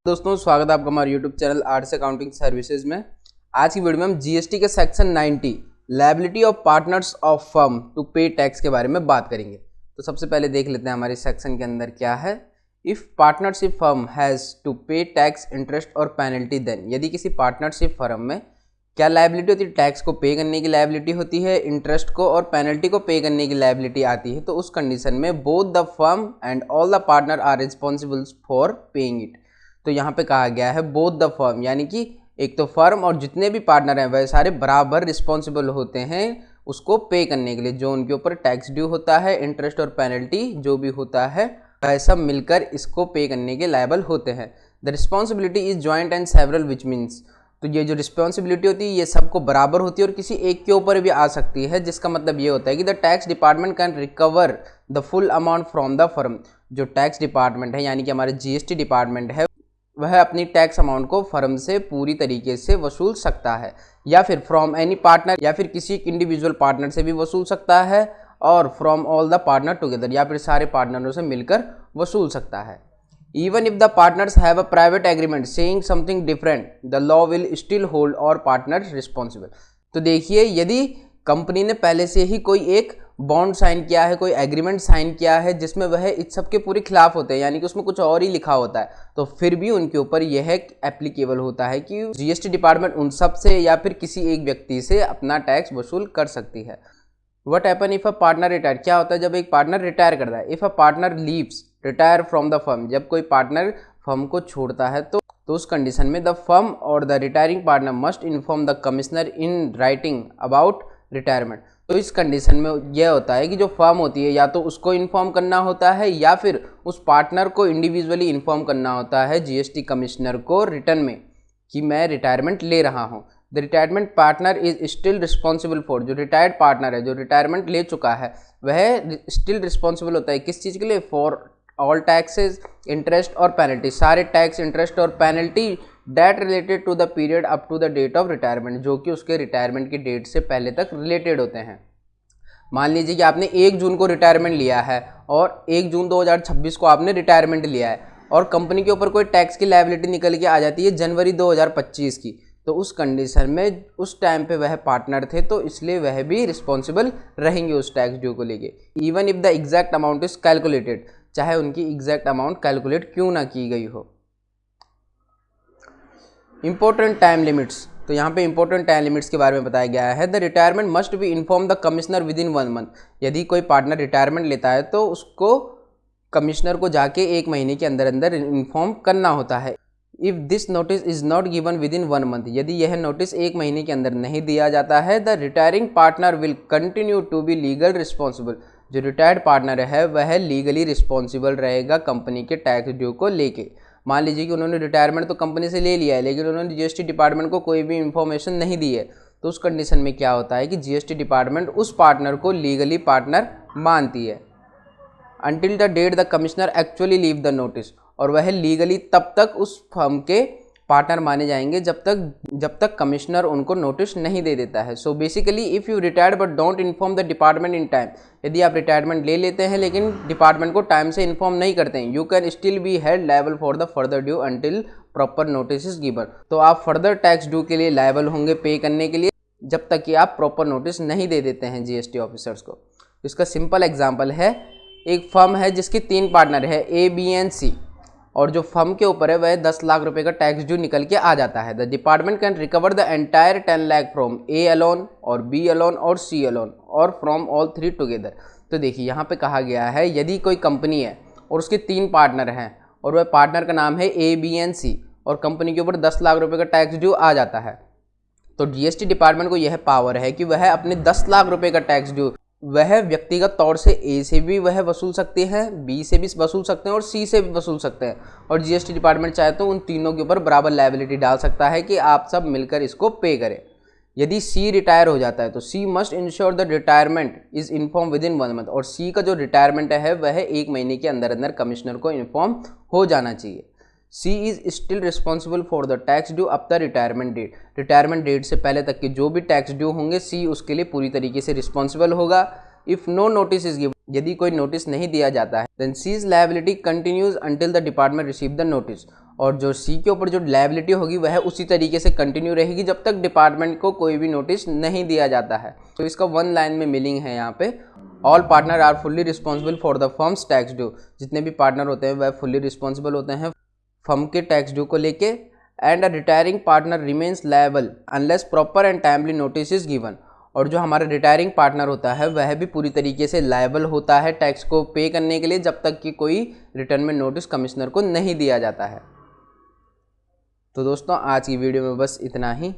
दोस्तों स्वागत है आपका हमारे YouTube channel arts accounting services में। आज की वीडियो में हम जीएसटी के section 90 liability of partners of firm to pay tax के बारे में बात करेंगे। तो सबसे पहले देख लेते हैं हमारे सेक्शन के अंदर क्या है। If partnership firm has to pay tax interest और पेनल्टी देन, यदि किसी पार्टनरशिप फर्म में क्या लायबिलिटी होती है, टैक्स को पे करने की लायबिलिटी होती है, इंटरेस्ट को और पेनल्टी को पे करने की लायबिलिटी आती है, तो उस कंडीशन में both the firm and all the partner are responsible for paying it. तो यहाँ पे कहा गया है बोथ द फर्म, यानी कि एक तो फर्म और जितने भी पार्टनर हैं वह सारे बराबर रिस्पॉन्सिबल होते हैं उसको पे करने के लिए। जो उनके ऊपर टैक्स ड्यू होता है, इंटरेस्ट और पेनल्टी जो भी होता है, वह सब मिलकर इसको पे करने के लायबल होते हैं। The responsibility is joint and several which means, तो ये जो रिस्पॉन्सिबिलिटी होती है ये सबको बराबर होती है और किसी एक के ऊपर भी आ सकती है, जिसका मतलब ये होता है कि the tax department can recover the full amount from the firm. जो टैक्स डिपार्टमेंट है यानी कि हमारे जीएसटी डिपार्टमेंट है, वह अपनी टैक्स अमाउंट को फर्म से पूरी तरीके से वसूल सकता है, या फिर फ्रॉम एनी पार्टनर, या फिर किसी इंडिविजुअल पार्टनर से भी वसूल सकता है, और from all the partner together, या फिर सारे पार्टनरों से मिलकर वसूल सकता है। Even if the partners have a private agreement saying something different, the law will still hold और पार्टनर रिस्पॉन्सिबल। तो देखिए, यदि कंपनी ने पहले से ही कोई एक बॉन्ड साइन किया है, कोई एग्रीमेंट साइन किया है जिसमें वह इस सब के पूरे खिलाफ होते हैं, यानी कि उसमें कुछ और ही लिखा होता है, तो फिर भी उनके ऊपर यह एप्लीकेबल होता है कि जीएसटी डिपार्टमेंट उन सब से या फिर किसी एक व्यक्ति से अपना टैक्स वसूल कर सकती है। What happen if a partner retire, क्या होता है जब एक पार्टनर रिटायर करता है। If a partner leaves retire from the firm, जब कोई पार्टनर फर्म को छोड़ता है तो उस कंडीशन में द फर्म और the retiring partner must inform the commissioner in writing about retirement. तो इस कंडीशन में यह होता है कि जो फर्म होती है या तो उसको इन्फॉर्म करना होता है या फिर उस पार्टनर को इंडिविजुअली इन्फॉर्म करना होता है जीएसटी कमिश्नर को रिटर्न में कि मैं रिटायरमेंट ले रहा हूँ। The retirement partner is still responsible for, जो रिटायर्ड पार्टनर है, जो रिटायरमेंट ले चुका है, वह स्टिल रिस्पॉन्सिबल होता है किस चीज़ के लिए, फॉर ऑल टैक्सेस, इंटरेस्ट और पेनल्टी, सारे टैक्स, इंटरेस्ट और penalty that related to the period up to the date of retirement, जो कि उसके रिटायरमेंट की डेट से पहले तक रिलेटेड होते हैं। मान लीजिए कि आपने 1 जून को रिटायरमेंट लिया है और 1 जून 2026 को आपने रिटायरमेंट लिया है और कंपनी के ऊपर कोई टैक्स की लायबिलिटी निकल के आ जाती है जनवरी 2025 की, तो उस कंडीशन में उस टाइम पे वह पार्टनर थे तो इसलिए वह भी रिस्पॉन्सिबल रहेंगे उस टैक्स ड्यू को लेके। Even if the exact amount is calculated, चाहे उनकी एग्जैक्ट अमाउंट कैलकुलेट क्यों ना की गई हो। इंपॉर्टेंट टाइम लिमिट्स, तो यहाँ पे इंपॉर्टेंट टाइम लिमिट्स के बारे में बताया गया है। The retirement must be inform the commissioner with in 1 month, यदि कोई पार्टनर रिटायरमेंट लेता है तो उसको कमिश्नर को जाके 1 महीने के अंदर अंदर इन्फॉर्म करना होता है। If this notice is not given with in 1 month, यदि यह नोटिस 1 महीने के अंदर नहीं दिया जाता है, the retiring partner will continue to be legal responsible, जो रिटायर्ड पार्टनर है वह लीगली रिस्पॉन्सिबल रहेगा कंपनी के टैक्स ड्यू को लेके। मान लीजिए कि उन्होंने रिटायरमेंट तो कंपनी से ले लिया है लेकिन उन्होंने जीएसटी डिपार्टमेंट को कोई भी इन्फॉर्मेशन नहीं दी है, तो उस कंडीशन में क्या होता है कि जीएसटी डिपार्टमेंट उस पार्टनर को लीगली पार्टनर मानती है until the date the commissioner actually leave the notice, और वह लीगली तब तक उस फर्म के पार्टनर माने जाएंगे जब तक कमिश्नर उनको नोटिस नहीं दे देता है। So basically if you retired but don't inform the department in time, यदि आप रिटायरमेंट ले लेते हैं लेकिन डिपार्टमेंट को टाइम से इन्फॉर्म नहीं करते हैं, you can still be held liable for the further due until proper notice is given. तो आप फर्दर टैक्स ड्यू के लिए लायबल होंगे पे करने के लिए जब तक कि आप प्रॉपर नोटिस नहीं दे देते हैं जीएसटी ऑफिसर्स को। इसका सिंपल एग्जाम्पल है, एक फर्म है जिसके 3 पार्टनर है ए, बी एंड सी, और जो फर्म के ऊपर है वह 10 लाख रुपए का टैक्स ड्यू निकल के आ जाता है। The department can recover the entire 10 lakh from A alone और बी अलोन और सी अलोन और फ्रॉम ऑल 3 टुगेदर। तो देखिए यहाँ पे कहा गया है, यदि कोई कंपनी है और उसके 3 पार्टनर हैं और वह पार्टनर का नाम है ए, बी एंड सी, और कंपनी के ऊपर 10 लाख रुपए का टैक्स ड्यू आ जाता है, तो जीएसटी डिपार्टमेंट को यह पावर है कि वह अपने 10 लाख रुपए का टैक्स ड्यू वह व्यक्तिगत तौर से ए से भी वह वसूल सकते हैं, बी से भी वसूल सकते हैं और सी से भी वसूल सकते हैं, और जीएसटी डिपार्टमेंट चाहे तो उन तीनों के ऊपर बराबर लायबिलिटी डाल सकता है कि आप सब मिलकर इसको पे करें। यदि सी रिटायर हो जाता है तो she must ensure the retirement is inform within 1 month, और सी का जो रिटायरमेंट है वह 1 महीने के अंदर अंदर कमिश्नर को इन्फॉर्म हो जाना चाहिए। She is still responsible for the tax due up the retirement date, retirement date से पहले तक के जो भी टैक्स ड्यू होंगे सी उसके लिए पूरी तरीके से रिस्पॉन्सिबल होगा। If no notice is given, यदि कोई नोटिस नहीं दिया जाता है, then cease liability continues until the department receive the notice, और जो सी के ऊपर जो लायबिलिटी होगी वह उसी तरीके से कंटिन्यू रहेगी जब तक डिपार्टमेंट को कोई भी नोटिस नहीं दिया जाता है। तो इसका वन लाइन में मीनिंग है यहाँ पे, all partner are fully responsible for the firm's tax due. जितने भी पार्टनर होते हैं वह फुल्ली रिस्पॉन्सिबल होते हैं फर्म के टैक्स ड्यू को लेके। And a retiring partner remains liable unless proper and timely notice is given. और जो हमारा रिटायरिंग पार्टनर होता है वह भी पूरी तरीके से लायबल होता है टैक्स को पे करने के लिए जब तक कि कोई रिटर्न में नोटिस कमिश्नर को नहीं दिया जाता है। तो दोस्तों आज की वीडियो में बस इतना ही।